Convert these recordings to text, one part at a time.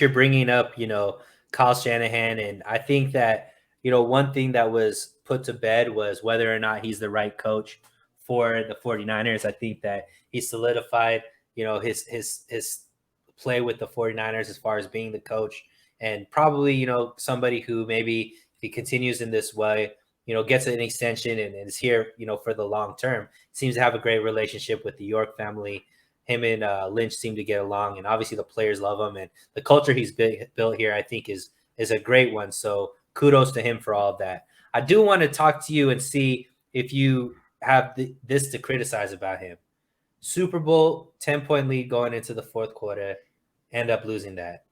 you're bringing up, Kyle Shanahan, and I think that, one thing that was put to bed was whether or not he's the right coach for the 49ers. I think that he solidified, his play with the 49ers as far as being the coach, and probably, somebody who maybe if he continues in this way, gets an extension and is here, for the long term. Seems to have a great relationship with the York family. Him and Lynch seem to get along, and obviously the players love him, and the culture he's built here, I think, is a great one. So kudos to him for all of that. I do want to talk to you and see if you have this to criticize about him. Super Bowl, 10-point lead going into the fourth quarter, end up losing that.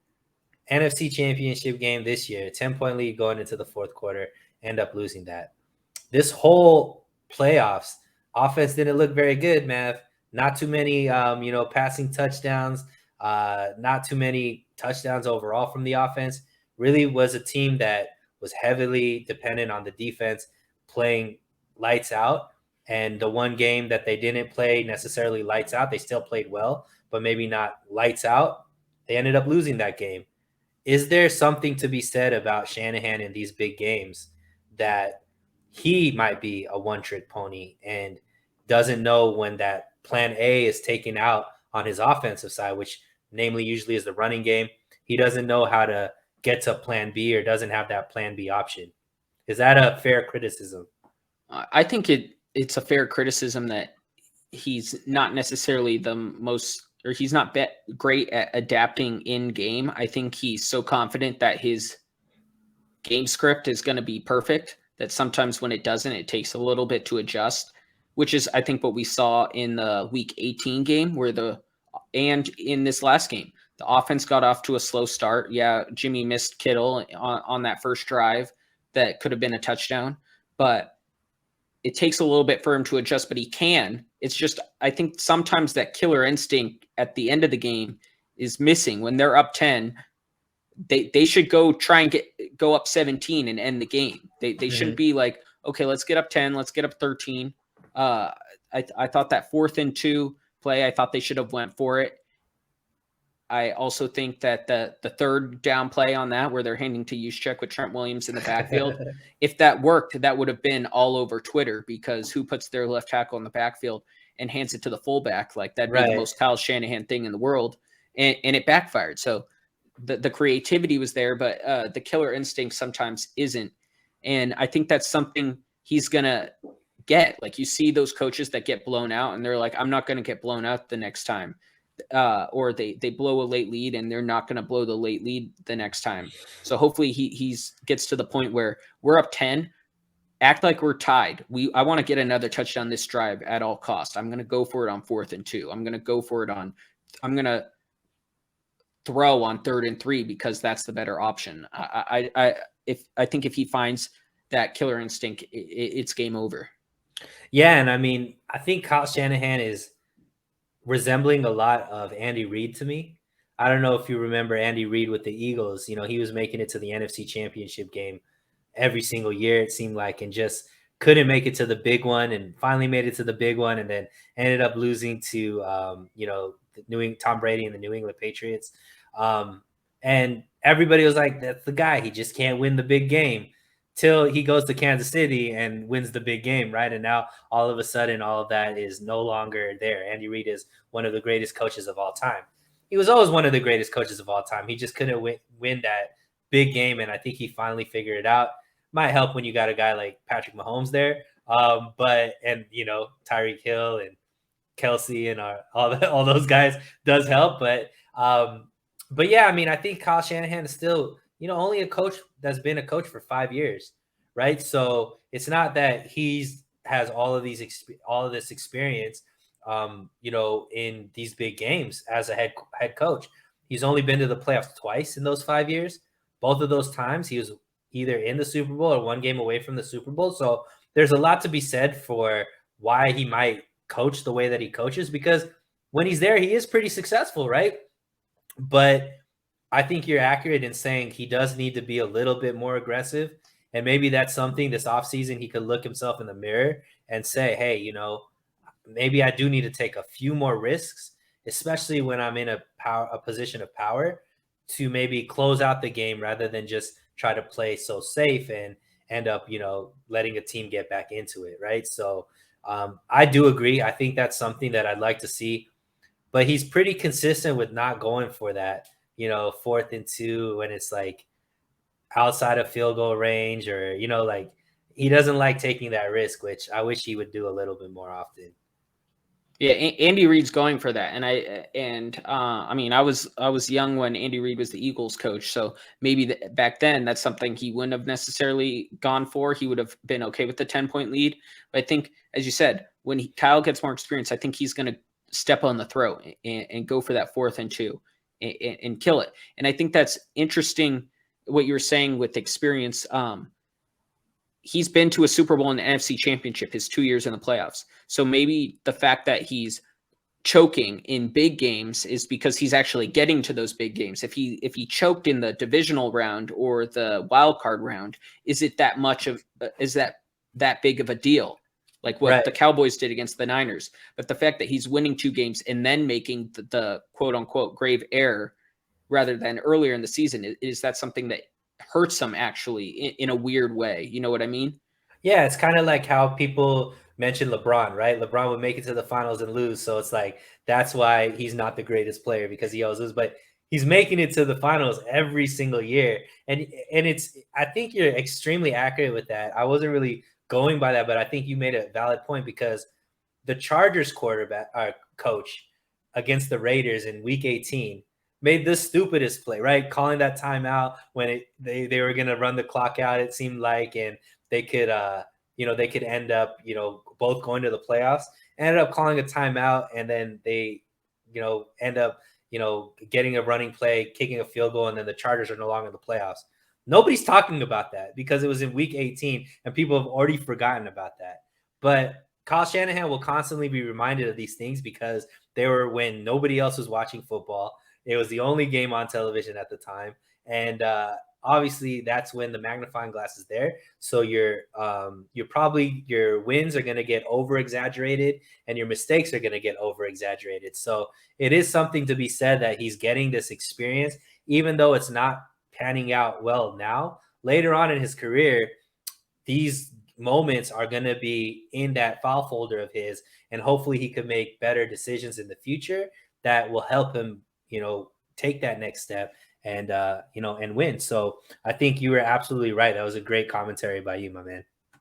NFC Championship game this year, 10-point lead going into the fourth quarter, end up losing that. This whole playoffs, offense didn't look very good, Mav. Not too many, passing touchdowns, not too many touchdowns overall from the offense. Really was a team that was heavily dependent on the defense playing lights out. And the one game that they didn't play necessarily lights out, they still played well, but maybe not lights out. They ended up losing that game. Is there something to be said about Shanahan in these big games that he might be a one-trick pony and doesn't know when that plan A is taken out on his offensive side, which namely usually is the running game? He doesn't know how to get to plan B or doesn't have that plan B option. Is that a fair criticism? I think it's a fair criticism that he's not necessarily the most, or he's not great at adapting in game. I think he's so confident that his game script is going to be perfect that sometimes when it doesn't, it takes a little bit to adjust, which is, I think, what we saw in the week 18 game and in this last game. The offense got off to a slow start. Yeah, Jimmy missed Kittle on that first drive that could have been a touchdown, but it takes a little bit for him to adjust, but he can. It's just, I think sometimes that killer instinct at the end of the game is missing. When they're up 10, they should go try and go up 17 and end the game. They shouldn't be like, okay, let's get up 10, let's get up 13. I thought that 4th and 2 play, I thought they should have went for it. I also think that the third down play on that, where they're handing to Juszczyk with Trent Williams in the backfield, if that worked, that would have been all over Twitter, because who puts their left tackle in the backfield and hands it to the fullback? Like, that'd be the most Kyle Shanahan thing in the world, and it backfired. So the creativity was there, but the killer instinct sometimes isn't. And I think that's something he's going to get. Like, you see those coaches that get blown out and they're like, I'm not going to get blown out the next time. Or they blow a late lead and they're not going to blow the late lead the next time. So hopefully he gets to the point where we're up 10, act like we're tied. I want to get another touchdown this drive at all costs. I'm going to go for it on 4th and 2. I'm going to throw on 3rd and 3 because that's the better option. I think if he finds that killer instinct, it's game over. Yeah, and I mean, I think Kyle Shanahan is resembling a lot of Andy Reid to me. I don't know if you remember Andy Reid with the Eagles. He was making it to the NFC Championship game every single year, it seemed like, and just couldn't make it to the big one, and finally made it to the big one, and then ended up losing to, Tom Brady and the New England Patriots. And everybody was like, that's the guy. He just can't win the big game. Till he goes to Kansas City and wins the big game, right? And now all of a sudden, all of that is no longer there. Andy Reid is one of the greatest coaches of all time. He was always one of the greatest coaches of all time. He just couldn't win that big game, and I think he finally figured it out. Might help when you got a guy like Patrick Mahomes there, but Tyreek Hill and Kelsey and all those guys does help. But yeah, I mean, I think Kyle Shanahan is still only a coach that's been a coach for 5 years, right? So it's not that has all of this experience, in these big games as a head coach. He's only been to the playoffs twice in those 5 years. Both of those times he was either in the Super Bowl or one game away from the Super Bowl. So there's a lot to be said for why he might coach the way that he coaches, because when he's there, he is pretty successful, right? But I think you're accurate in saying he does need to be a little bit more aggressive. And maybe that's something this offseason he could look himself in the mirror and say, hey, maybe I do need to take a few more risks, especially when I'm in a position of power, to maybe close out the game rather than just try to play so safe and end up, letting a team get back into it, right? So I do agree. I think that's something that I'd like to see, but he's pretty consistent with not going for that, 4th and 2 when it's like outside of field goal range, or like he doesn't like taking that risk, which I wish he would do a little bit more often. Yeah, Andy Reid's going for that, and I mean, I was young when Andy Reid was the Eagles coach, so maybe back then that's something he wouldn't have necessarily gone for. He would have been okay with the 10-point lead. But I think, as you said, when Kyle gets more experience, I think he's going to step on the throat and go for that 4th and 2 and kill it. And I think that's interesting what you were saying with experience. He's been to a Super Bowl and an NFC Championship his 2 years in the playoffs. So maybe the fact that he's choking in big games is because he's actually getting to those big games. If he choked in the divisional round or the wild card round, is it that much of is that big of a deal? Like what Right. the Cowboys did against the Niners. But the fact that he's winning 2 games and then making the quote unquote grave error rather than earlier in the season, is that something that hurts him actually in a weird way? You know what I mean? Yeah, it's kind of like how people mention LeBron, right? LeBron would make it to the finals and lose. So it's like that's why he's not the greatest player, because he always loses. But he's making it to the finals every single year. And it's I think you're extremely accurate with that. I wasn't really going by that, but I think you made a valid point, because the Chargers quarterback coach against the Raiders in Week 18 made the stupidest play, right? Calling that timeout when they were going to run the clock out, it seemed like, and they could they could end up both going to the playoffs. Ended up calling a timeout, and then they end up getting a running play, kicking a field goal, and then the Chargers are no longer in the playoffs. Nobody's talking about that because it was in Week 18, and people have already forgotten about that. But Kyle Shanahan will constantly be reminded of these things because they were when nobody else was watching football. It was the only game on television at the time, and obviously that's when the magnifying glass is there. So you're probably your wins are going to get over exaggerated, and your mistakes are going to get over exaggerated. So it is something to be said that he's getting this experience, even though it's not panning out well now. Later on in his career, these moments are going to be in that file folder of his, and hopefully he can make better decisions in the future that will help him take that next step and and win. So I think you were absolutely right. That was a great commentary by you, my man.